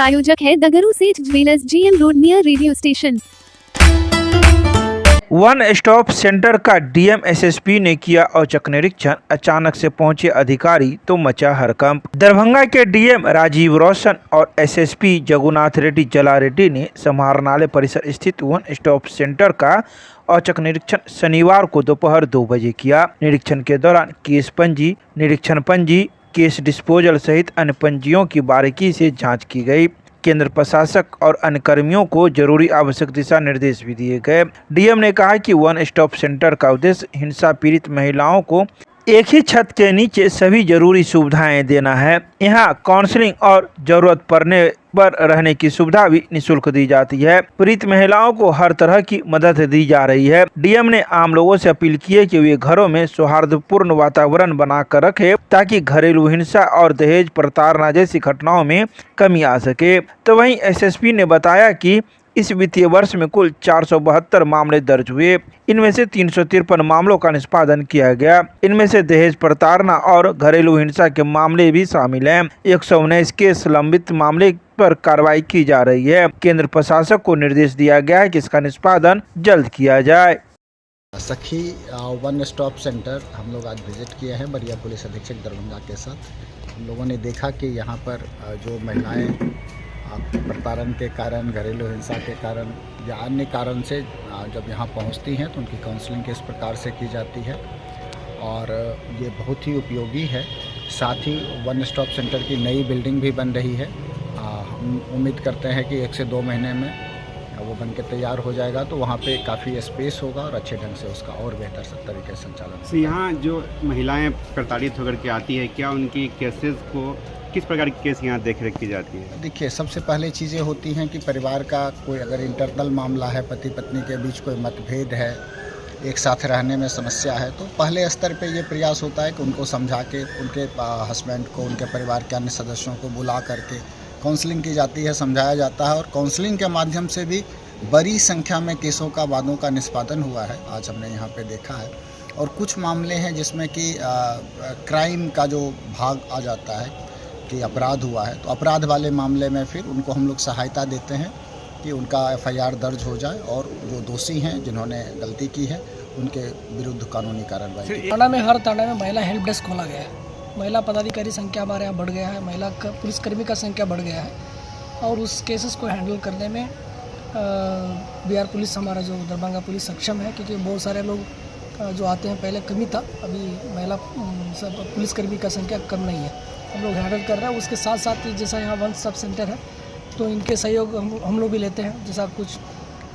प्रायोजक है दगरू सेठ jewellers, GM road near radio station. One stop centre का डीएम एसएसपी ने किया औचक निरीक्षण। अचानक से पहुंचे अधिकारी तो मचा हड़कंप। दरभंगा के डीएम राजीव रोशन और एसएसपी जगुनाथ रेड्डी जला रेड्डी ने समाहरणालय परिसर स्थित वन स्टॉप सेंटर का औचक निरीक्षण शनिवार को दोपहर 2 बजे किया। निरीक्षण के दौरान केस पंजी, निरीक्षण पंजी, केस डिस्पोजल सहित अन्य पंजियों की बारीकी से जाँच की गयी। केंद्र प्रशासक और अन्य कर्मियों को जरूरी आवश्यक दिशा निर्देश भी दिए गए। डीएम ने कहा कि वन स्टॉप सेंटर का उद्देश्य हिंसा पीड़ित महिलाओं को एक ही छत के नीचे सभी जरूरी सुविधाएं देना है। यहाँ काउंसलिंग और जरूरत पड़ने पर रहने की सुविधा भी निःशुल्क दी जाती है। पीड़ित महिलाओं को हर तरह की मदद दी जा रही है। डीएम ने आम लोगों से अपील की है कि वे घरों में सौहार्दपूर्ण वातावरण बनाकर रखें ताकि घरेलू हिंसा और दहेज प्रताड़ना जैसी घटनाओं में कमी आ सके। तो वहीं एसएसपी ने बताया कि इस वित्तीय वर्ष में कुल 472 मामले दर्ज हुए। इनमें से 353 मामलों का निष्पादन किया गया। इनमें से दहेज प्रताड़ना और घरेलू हिंसा के मामले भी शामिल हैं। 119 केस लंबित मामले पर कार्रवाई की जा रही है। केंद्र प्रशासक को निर्देश दिया गया है कि इसका निष्पादन जल्द किया जाए। सखी वन स्टॉप सेंटर हम लोग आज विजिट किए हैं बरिया पुलिस अधीक्षक दरभंगा के साथ। हम लोगों ने देखा कि यहाँ पर जो महिलाएं प्रताड़न के कारण, घरेलू हिंसा के कारण या अन्य कारण से जब यहाँ पहुँचती हैं तो उनकी काउंसलिंग किस प्रकार से की जाती है और ये बहुत ही उपयोगी है। साथ ही वन स्टॉप सेंटर की नई बिल्डिंग भी बन रही है। हम उम्मीद करते हैं कि 1 से 2 महीने में वो बन के तैयार हो जाएगा तो वहाँ पे काफ़ी स्पेस होगा और अच्छे ढंग से उसका और बेहतर तरीके से संचालन होगा। यहाँ जो महिलाएं प्रताड़ित होकर के आती है, क्या उनकी केसेस को किस प्रकार की केस यहाँ देख रेख की जाती है? देखिए, सबसे पहले चीज़ें होती हैं कि परिवार का कोई अगर इंटरनल मामला है, पति पत्नी के बीच कोई मतभेद है, एक साथ रहने में समस्या है, तो पहले स्तर पे ये प्रयास होता है कि उनको समझा के उनके हस्बैंड को, उनके परिवार के अन्य सदस्यों को बुला करके काउंसलिंग की जाती है, समझाया जाता है और काउंसलिंग के माध्यम से भी बड़ी संख्या में केसों का, वादों का निष्पादन हुआ है। आज हमने यहाँ पे देखा है। और कुछ मामले हैं जिसमें कि क्राइम का जो भाग आ जाता है कि अपराध हुआ है, तो अपराध वाले मामले में फिर उनको हम लोग सहायता देते हैं कि उनका FIR दर्ज हो जाए और जो दोषी हैं, जिन्होंने गलती की है, उनके विरुद्ध कानूनी कार्रवाई। थाना में हर थाना में महिला हेल्प डेस्क खोला गया है। महिला पदाधिकारी संख्या हमारे यहाँ बढ़ गया है, महिला पुलिसकर्मी का संख्या बढ़ गया है और उस केसेस को हैंडल करने में बिहार पुलिस, हमारा जो दरभंगा पुलिस सक्षम है, क्योंकि बहुत सारे लोग जो आते हैं, पहले कमी था, अभी महिला सब पुलिसकर्मी का संख्या कम नहीं है, हम लोग हैंडल कर रहे हैं। उसके साथ साथ जैसा यहाँ वन स्टॉप सेंटर है तो इनके सहयोग हम लोग भी लेते हैं। जैसा कुछ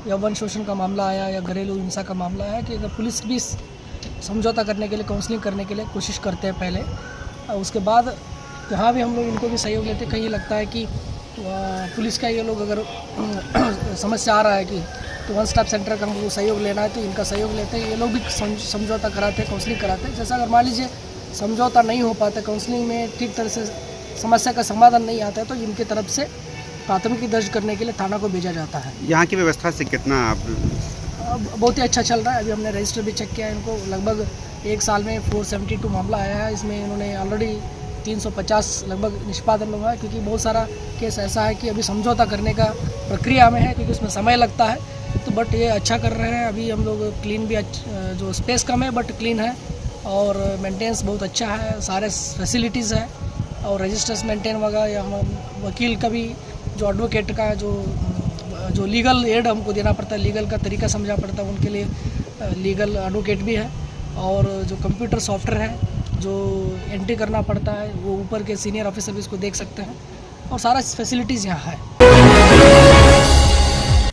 या वन शोषण का मामला आया या घरेलू हिंसा का मामला आया कि अगर पुलिस भी समझौता करने के लिए, काउंसलिंग करने के लिए कोशिश करते हैं पहले, उसके बाद यहाँ भी हम लोग इनको भी सहयोग लेते हैं। कहीं लगता है कि पुलिस का ये लोग अगर समस्या आ रहा है कि तो वन स्टॉप सेंटर का हमको सहयोग लेना है तो इनका सहयोग लेते हैं। ये लोग भी समझौता कराते हैं, काउंसलिंग कराते हैं। जैसा अगर मान लीजिए समझौता नहीं हो पाता, काउंसलिंग में ठीक तरह से समस्या का समाधान नहीं आता है तो इनकी तरफ से प्राथमिकी दर्ज करने के लिए थाना को भेजा जाता है। यहाँ की व्यवस्था से कितना आप? बहुत ही अच्छा चल रहा है। अभी हमने रजिस्टर भी चेक किया है, इनको लगभग 1 साल में 472 मामला आया है। इसमें इन्होंने ऑलरेडी 350 लगभग निष्पादन हुआ है, क्योंकि बहुत सारा केस ऐसा है कि अभी समझौता करने का प्रक्रिया में है, क्योंकि उसमें समय लगता है। तो बट ये अच्छा कर रहे हैं। अभी हम लोग क्लीन भी, जो स्पेस कम है बट क्लीन है और मेंटेनेंस बहुत अच्छा है, सारे फैसिलिटीज़ है और रजिस्टर्स मेंटेन वगैरह, या वकील का भी, जो एडवोकेट का जो लीगल एड हमको देना पड़ता है, लीगल का तरीका समझा पड़ता है, उनके लिए लीगल एडवोकेट भी है। और जो कंप्यूटर सॉफ्टवेयर है जो एंट्री करना पड़ता है, वो ऊपर के सीनियर ऑफिसर भी इसको देख सकते हैं और सारा फैसिलिटीज़ यहाँ है।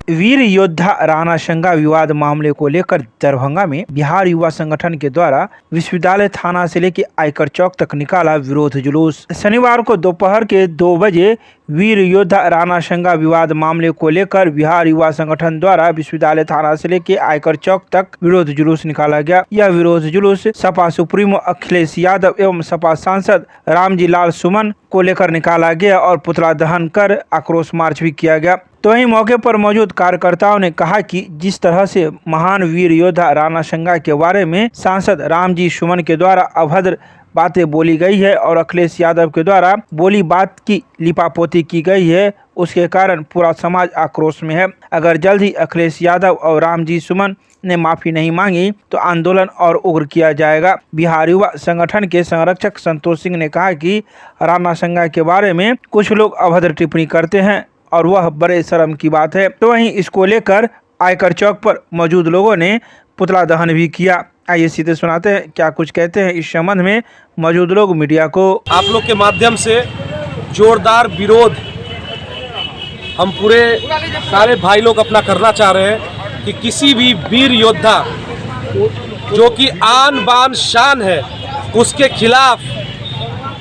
वीर योद्धा राणा संगा विवाद मामले को लेकर दरभंगा में बिहार युवा संगठन के द्वारा विश्वविद्यालय थाना से लेकर आयकर चौक तक निकाला विरोध जुलूस। शनिवार को दोपहर के 2 बजे वीर योद्धा राणा संगा विवाद मामले को लेकर बिहार युवा संगठन द्वारा विश्वविद्यालय थाना से लेकर आयकर चौक तक विरोध जुलूस निकाला गया। यह विरोध जुलूस सपा सुप्रीमो अखिलेश यादव एवं सपा सांसद रामजी लाल सुमन को लेकर निकाला गया और पुतला दहन कर आक्रोश मार्च भी किया गया। तो वहीं मौके पर मौजूद कार्यकर्ताओं ने कहा कि जिस तरह से महान वीर योद्धा राणा संगा के बारे में सांसद रामजी सुमन के द्वारा अभद्र बातें बोली गई है और अखिलेश यादव के द्वारा बोली बात की लिपापोती की गई है, उसके कारण पूरा समाज आक्रोश में है। अगर जल्द ही अखिलेश यादव और रामजी सुमन ने माफी नहीं मांगी तो आंदोलन और उग्र किया जाएगा। बिहार युवा संगठन के संरक्षक संतोष सिंह ने कहा कि राणा संगा के बारे में कुछ लोग अभद्र टिप्पणी करते हैं और वह बड़े शर्म की बात है। तो वहीं इसको लेकर आयकर चौक पर मौजूद लोगों ने पुतला दहन भी किया। आइए सीधे सुनाते हैं क्या कुछ कहते हैं इस संबंध में मौजूद लोग मीडिया को। आप लोग के माध्यम से जोरदार विरोध हम पूरे सारे भाई लोग अपना करना चाह रहे हैं कि किसी भी वीर योद्धा जो कि आन बान शान है उसके खिलाफ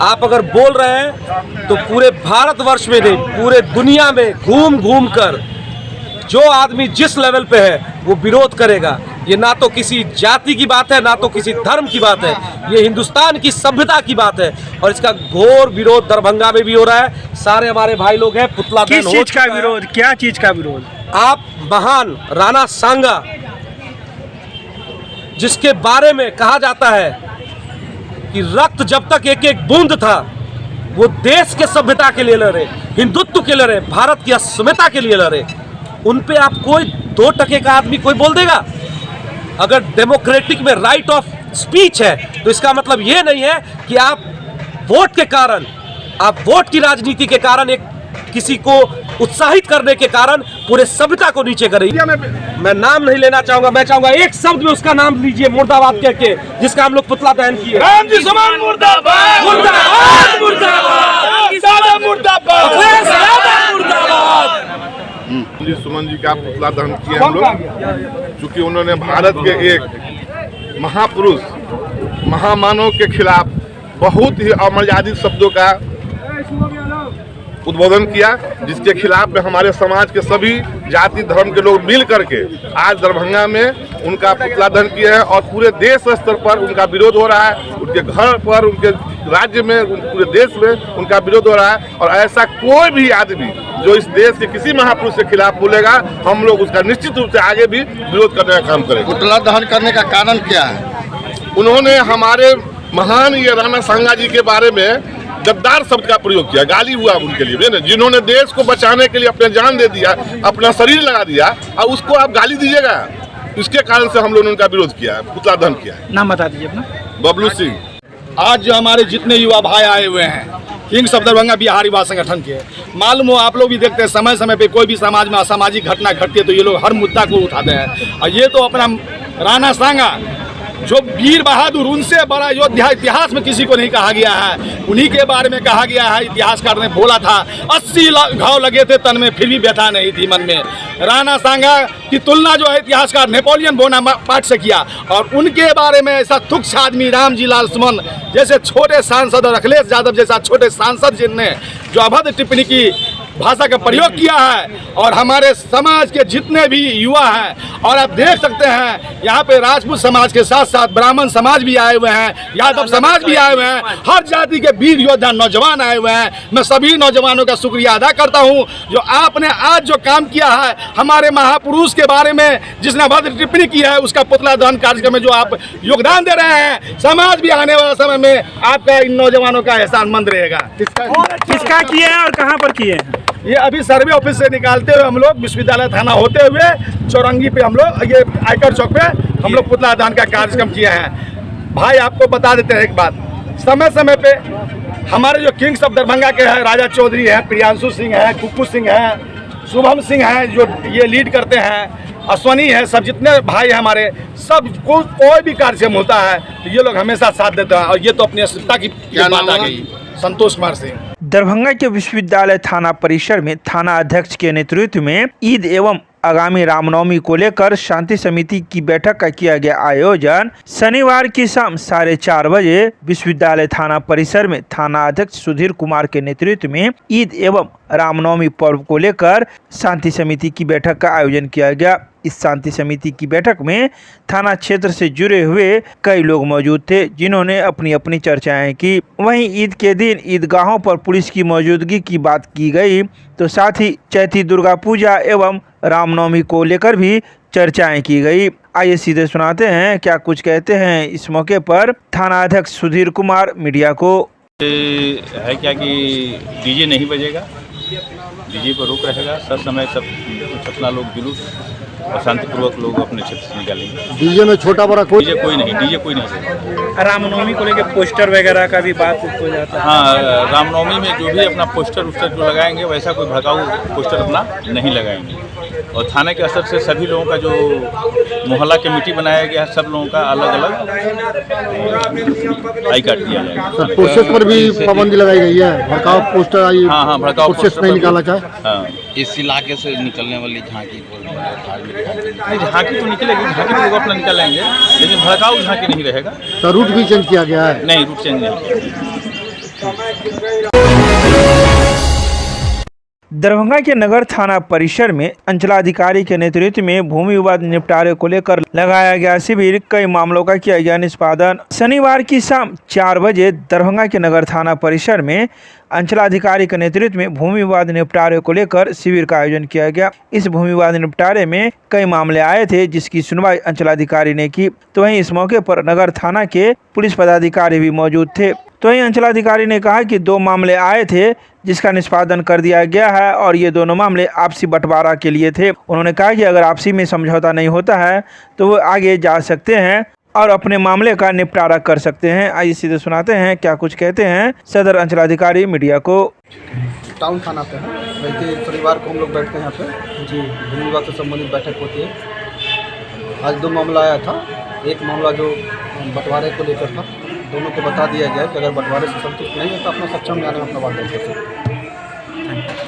आप अगर बोल रहे हैं तो पूरे भारतवर्ष में नहीं पूरे दुनिया में घूम घूम कर जो आदमी जिस लेवल पे है वो विरोध करेगा। ये ना तो किसी जाति की बात है ना तो किसी धर्म की बात है, ये हिंदुस्तान की सभ्यता की बात है और इसका घोर विरोध दरभंगा में भी हो रहा है। सारे हमारे भाई लोग हैं, पुतला दहन हो चुका है। का विरोध, क्या चीज का विरोध? आप महान राणा सांगा जिसके बारे में कहा जाता है कि रक्त जब तक एक एक बूंद था वो देश के सभ्यता के लिए लड़े, हिंदुत्व के लिए लड़े, भारत की अस्मिता के लिए लड़े, उन पे आप कोई 2% का आदमी कोई बोल देगा? अगर डेमोक्रेटिक में राइट ऑफ स्पीच है तो इसका मतलब ये नहीं है कि आप वोट के कारण, आप वोट की राजनीति के कारण एक किसी को उत्साहित करने के कारण पूरे सभ्यता को नीचे करें। मैं नाम नहीं लेना चाहूंगा, मैं चाहूंगा एक शब्द में उसका नाम लीजिए, मुर्दाबाद कह के, जिसका हम लोग पुतला दहन किए। राम जी समान मुर्दाबाद, मुर्दाबाद, मुर्दाबाद, मुर्दाबाद, मुर्दाबाद। जी सुमन जी का पुतला दहन किए हम लोग, चूँकि उन्होंने भारत के एक महापुरुष महामानव के खिलाफ बहुत ही अमर्यादित शब्दों का उद्बोधन किया, जिसके खिलाफ में हमारे समाज के सभी जाति धर्म के लोग मिल करके आज दरभंगा में उनका पुतला दहन किया है और पूरे देश स्तर पर उनका विरोध हो रहा है। उनके घर पर, उनके राज्य में, पूरे देश में उनका विरोध हो रहा है और ऐसा कोई भी आदमी जो इस देश के किसी महापुरुष के खिलाफ बोलेगा हम लोग उसका निश्चित रूप से आगे भी विरोध करने का काम करेंगे। पुतला दहन करने का कारण क्या है? उन्होंने हमारे महान ये राणा सांगा जी के बारे में गद्दार शब्द का प्रयोग किया, गाली हुआ उनके लिए, जिन्होंने देश को बचाने के लिए अपने जान दे दिया, अपना शरीर लगा दिया और उसको आप गाली दीजिएगा। इसके कारण से हम लोगों ने उनका विरोध किया है, पुतला दहन किया है। नाम बता दीजिए अपना। बबलू सिंह। आज जो हमारे जितने युवा भाई आए हुए हैं किंग्स ऑफ दरभंगा बिहार युवा संगठन के, मालूम हो आप लोग भी देखते हैं समय समय पे कोई भी समाज में असामाजिक घटना घटती है तो ये लोग हर मुद्दा को उठाते हैं और ये तो अपना राणा सांगा जो वीर बहादुर, उनसे बड़ा योद्धा इतिहास में किसी को नहीं कहा गया है, उन्हीं के बारे में कहा गया है। इतिहासकार ने बोला था 80 घाव लगे थे तन में फिर भी व्यथा नहीं थी मन में। राणा सांगा की तुलना जो है इतिहासकार नेपोलियन बोनापार्ट से किया और उनके बारे में ऐसा तुच्छ आदमी रामजी लाल सुमन जैसे छोटे सांसद और अखिलेश यादव जैसा छोटे सांसद जिनने जो अभद्र टिप्पणी की भाषा का प्रयोग किया है और हमारे समाज के जितने भी युवा हैं और आप देख सकते हैं यहाँ पे राजपूत समाज के साथ साथ ब्राह्मण समाज भी आए हुए हैं, यादव समाज भी आए हुए हैं, हर जाति के वीर योद्धा नौजवान आए हुए हैं। मैं सभी नौजवानों का शुक्रिया अदा करता हूँ जो आपने आज जो काम किया है हमारे महापुरुष के बारे में जिसने भद्र टिप्पणी की है उसका पुतला दहन कार्यक्रम में जो आप योगदान दे रहे हैं, समाज भी आने वाला समय में आपका इन नौजवानों का एहसानमंद रहेगा। किसका किए हैं और कहाँ पर किए हैं? ये अभी सर्वे ऑफिस से निकालते हुए हम लोग विश्वविद्यालय थाना होते हुए चौरंगी पे हम लोग ये आयकर चौक पे हम लोग पुतला दहन का कार्यक्रम किए हैं। भाई आपको बता देते हैं एक बात, समय समय पे हमारे जो किंग्स ऑफ दरभंगा के हैं राजा चौधरी हैं, प्रियांशु सिंह हैं, कुक्कू सिंह हैं, शुभम सिंह हैं जो ये लीड करते हैं, अश्वनी है, सब जितने भाई हैं हमारे सब कोई भी कार्यक्रम होता है तो ये लोग हमेशा साथ देते हैं और ये तो अपनी अस्मिता की बात आ गई। संतोष कुमार सिंह। दरभंगा के विश्वविद्यालय थाना परिसर में थाना अध्यक्ष के नेतृत्व में ईद एवं आगामी रामनवमी को लेकर शांति समिति की बैठक का किया गया आयोजन। शनिवार की शाम 4:30 बजे विश्वविद्यालय थाना परिसर में थाना अध्यक्ष सुधीर कुमार के नेतृत्व में ईद एवं रामनवमी पर्व को लेकर शांति समिति की बैठक का आयोजन किया गया। इस शांति समिति की बैठक में थाना क्षेत्र से जुड़े हुए कई लोग मौजूद थे जिन्होंने अपनी अपनी चर्चाएं की। वहीं ईद के दिन ईदगाहों पर पुलिस की मौजूदगी की बात की गई तो साथ ही चैती दुर्गा पूजा एवं रामनवमी को लेकर भी चर्चाएं की गई। आइए सीधे सुनाते हैं क्या कुछ कहते हैं इस मौके पर थानाध्यक्ष सुधीर कुमार मीडिया को। है क्या कि डीजे नहीं बजेगा, डीजे पर रोक रहेगा, सब समय सब कुछ अपना लोग जुलूस और शांतिपूर्वक लोग अपने क्षेत्र से निकालेंगे। डीजे में छोटा बड़ा कोई डीजे कोई नहीं। रामनवमी को लेकर पोस्टर वगैरह का भी बात हो जाता है। हाँ, रामनवमी में जो भी अपना पोस्टर उस्टर जो लगाएंगे वैसा कोई भड़काऊ पोस्टर अपना नहीं लगाएंगे। और थाने के असर से सभी लोगों का जो मोहल्ला कमेटी बनाया गया है, सब लोगों का अलग अलग आई कार्ड दिया जाएगा। सर पोस्टर पर भी पाबंदी लगाई गई है, भड़काऊ पोस्टर आई। हाँ, भड़काऊ पोस्टर नहीं निकाला चाहे। हाँ, इस इलाके से निकलने वाली झांकी नहीं, झांकी तो निकलेगी, झांकी तो लोग अपना निकालेंगे, लेकिन भड़काऊ झांकी नहीं रहेगा। सर रूट भी चेंज किया गया है। नहीं, रूट चेंज नहीं। दरभंगा के नगर थाना परिसर में अंचलाधिकारी के नेतृत्व में भूमि विवाद निपटारे को लेकर लगाया गया शिविर, कई मामलों का किया गया निष्पादन। शनिवार की शाम 4 बजे दरभंगा के नगर थाना परिसर में अंचलाधिकारी के नेतृत्व में भूमि विवाद निपटारे को लेकर शिविर का आयोजन किया गया। इस भूमि विवाद निपटारे में कई मामले आए थे जिसकी सुनवाई अंचलाधिकारी ने की। तो वहीं इस मौके पर नगर थाना के पुलिस पदाधिकारी भी मौजूद थे। तो वहीं अंचलाधिकारी ने कहा कि 2 मामले आए थे जिसका निष्पादन कर दिया गया है और ये दोनों मामले आपसी बंटवारा के लिए थे। उन्होंने कहा कि अगर आपसी में समझौता नहीं होता है तो वो आगे जा सकते हैं और अपने मामले का निपटारा कर सकते हैं। आइए सीधे सुनाते हैं क्या कुछ कहते हैं सदर अंचलाधिकारी मीडिया को। टाउन थाना पे है, वैसे शनिवार को हम लोग बैठते हैं यहाँ पे जी, भूमि विवाद से संबंधित बैठक होती है। आज 2 मामला आया था। एक मामला जो बंटवारे को लेकर था, दोनों को बता दिया गया कि अगर बंटवारे से संतुष्ट नहीं है तो अपना सक्षम न्यायालय में अपना वाद दर्ज कर सकते हैं।